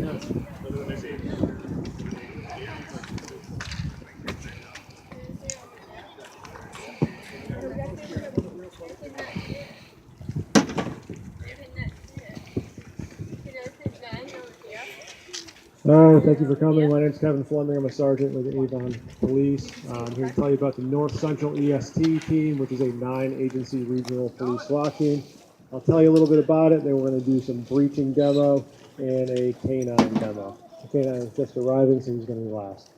Thank you for coming. My name is Kevin Fleming. I'm a sergeant with the Avon Police. I'm here to tell you about the North Central EST team, which is a 9-agency regional police SWAT team. I'll tell you a little bit about it, then we're going to do some breaching demo and a canine demo. The canine is just arriving, so he's going to be last.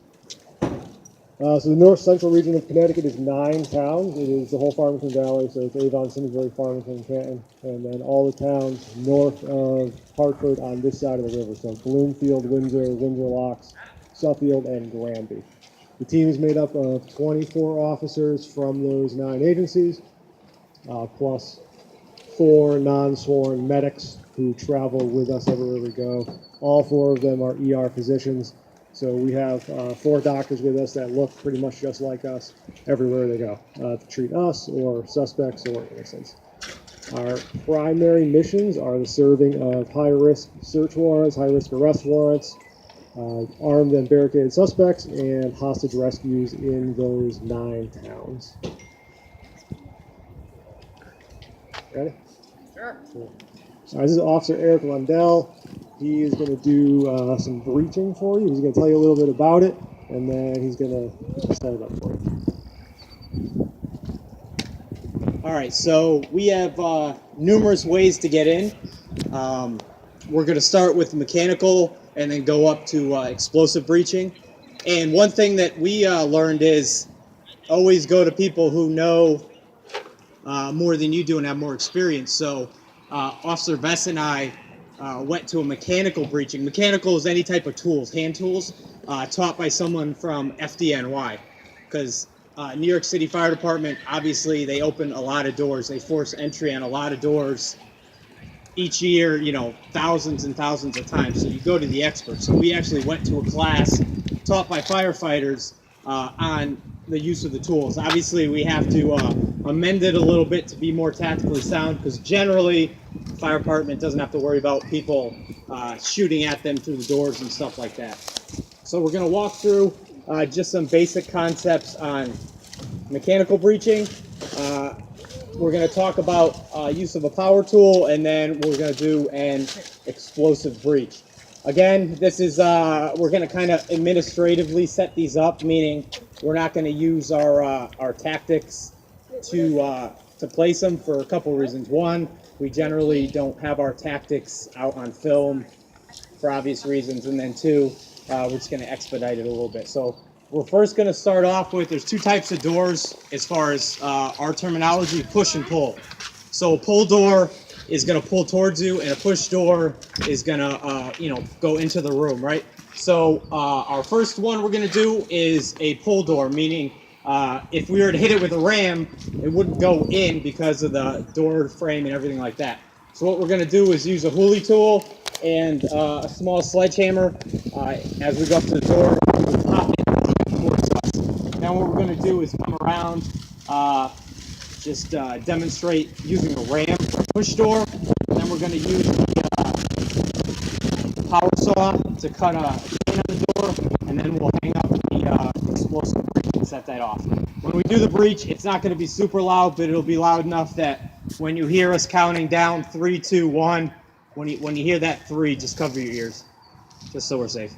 So the North Central region of Connecticut is 9 towns. It is the whole Farmington Valley, so it's Avon, Simsbury, Farmington, Canton, and then all the towns north of Hartford on this side of the river. So Bloomfield, Windsor, Windsor Locks, Suffield, and Granby. The team is made up of 24 officers from those 9 agencies, plus 4 non-sworn medics who travel with us everywhere we go. All 4 of them are ER physicians. So we have 4 doctors with us that look pretty much just like us everywhere they go to treat us or suspects or innocents. Our primary missions are the serving of high-risk search warrants, high-risk arrest warrants, armed and barricaded suspects, and hostage rescues in those 9 towns. Ready? Sure. This is Officer Eric Lundell. He is going to do some breaching for you. He's going to tell you a little bit about it, and then he's going to set it up for you. All right, so we have numerous ways to get in. We're going to start with mechanical and then go up to explosive breaching. And one thing that we learned is always go to people who know more than you do and have more experience. So Officer Vess and I went to a mechanical breaching. Mechanical is any type of tools, hand tools, taught by someone from FDNY. Because New York City Fire Department, obviously, they open a lot of doors. They force entry on a lot of doors each year, thousands and thousands of times. So you go to the experts. So we actually went to a class taught by firefighters on the use of the tools. Obviously, we have to amend it a little bit to be more tactically sound, because generally, the fire department doesn't have to worry about people shooting at them through the doors and stuff like that. So we're going to walk through just some basic concepts on mechanical breaching. We're going to talk about use of a power tool, and then we're going to do an explosive breach. Again, this is we're going to kind of administratively set these up, meaning we're not going to use our tactics to place them for a couple reasons. One, we generally don't have our tactics out on film for obvious reasons, and then 2, we're just going to expedite it a little bit. So we're first going to start off with, there's 2 types of doors as far as our terminology, push and pull. So a pull door is going to pull towards you, and a push door is going to, go into the room, right? So our first one we're going to do is a pull door, meaning if we were to hit it with a ram, it wouldn't go in because of the door frame and everything like that. So what we're going to do is use a hoolie tool and a small sledgehammer. As we go up to the door, we'll pop it towards us. Now what we're going to do is come around, just demonstrate using a ram for a push door. And then we're going to use the power saw to cut a chain on the door, and then we'll hang up the explosive breach and set that off. When we do the breach, it's not going to be super loud, but it'll be loud enough that when you hear us counting down 3, 2, 1, when you hear that 3, just cover your ears, just so we're safe.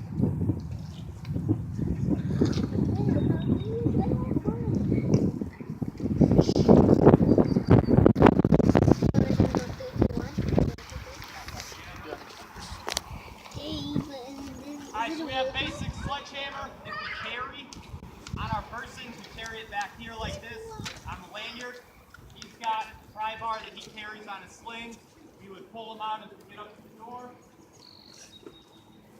So we have basic sledgehammer that we carry on our person. We carry it back here like this on the lanyard. He's got a pry bar that he carries on his sling. We would pull him out as we get up to the door.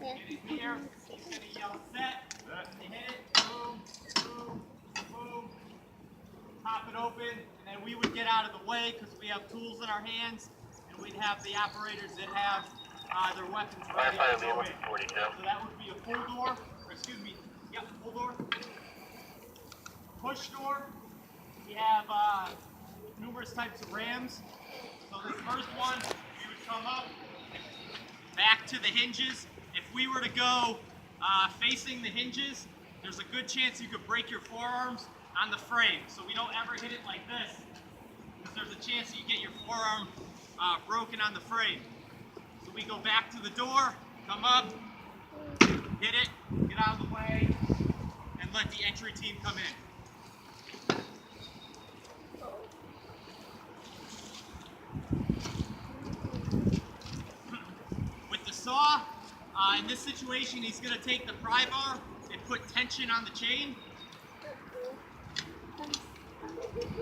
Get in here. He's going to yell set. You hit it. Boom, boom, boom. Pop it open. And then we would get out of the way because we have tools in our hands. And we'd have the operators that have their weapons ready to go in. So that would be a full door, full door. Push door, we have numerous types of rams. So this first one, we would come up, back to the hinges. If we were to go facing the hinges, there's a good chance you could break your forearms on the frame. So we don't ever hit it like this, because there's a chance that you get your forearm broken on the frame. So we go back to the door, come up, hit it, get out of the way, and let the entry team come in. With the saw, in this situation, he's going to take the pry bar and put tension on the chain. I'm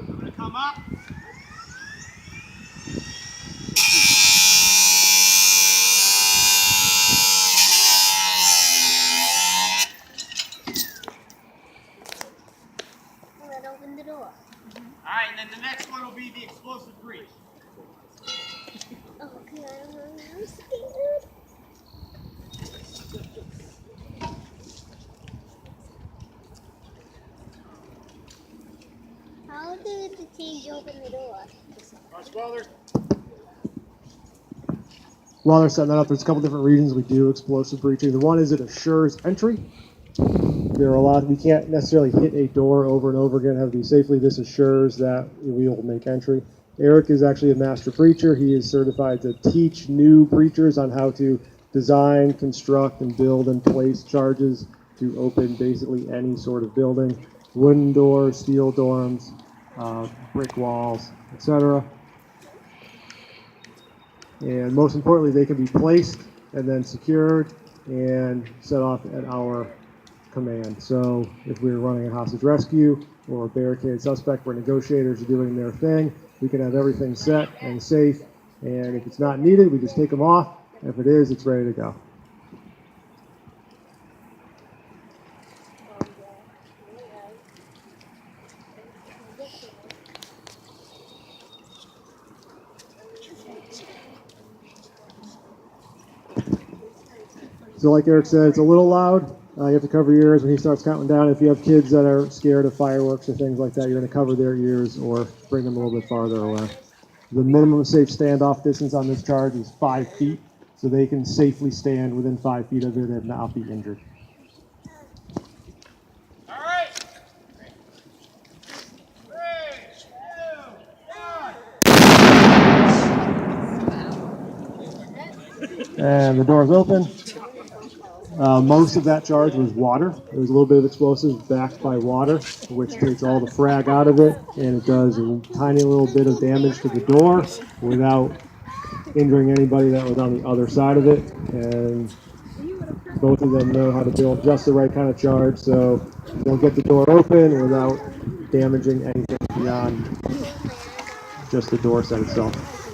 going to come up. Open the door. Alright, and then the next one will be the explosive breach. Oh, God, I'm scared. How did the team open the door? While they're setting that up, there's a couple different reasons we do explosive breaching. The one is it assures entry. There are a lot, we can't necessarily hit a door over and over again, have to be safely. This assures that we will make entry. Eric is actually a master breacher. He is certified to teach new breachers on how to design, construct, and build and place charges to open basically any sort of building. Wooden doors, steel dorms, brick walls, etc. And most importantly, they can be placed and then secured and set off at our command. So if we're running a hostage rescue or a barricaded suspect where negotiators are doing their thing, we can have everything set and safe. And if it's not needed, we just take them off. And if it is, it's ready to go. So like Eric said, it's a little loud. You have to cover your ears when he starts counting down. If you have kids that are scared of fireworks or things like that, you're going to cover their ears or bring them a little bit farther away. The minimum safe standoff distance on this charge is 5 feet, so they can safely stand within 5 feet of it and not be injured. All right. 3, 2, 1. And the door's open. Most of that charge was water. There was a little bit of explosives backed by water, which takes all the frag out of it, and it does a tiny little bit of damage to the door without injuring anybody that was on the other side of it. And both of them know how to build just the right kind of charge, so they'll get the door open without damaging anything beyond just the door set itself.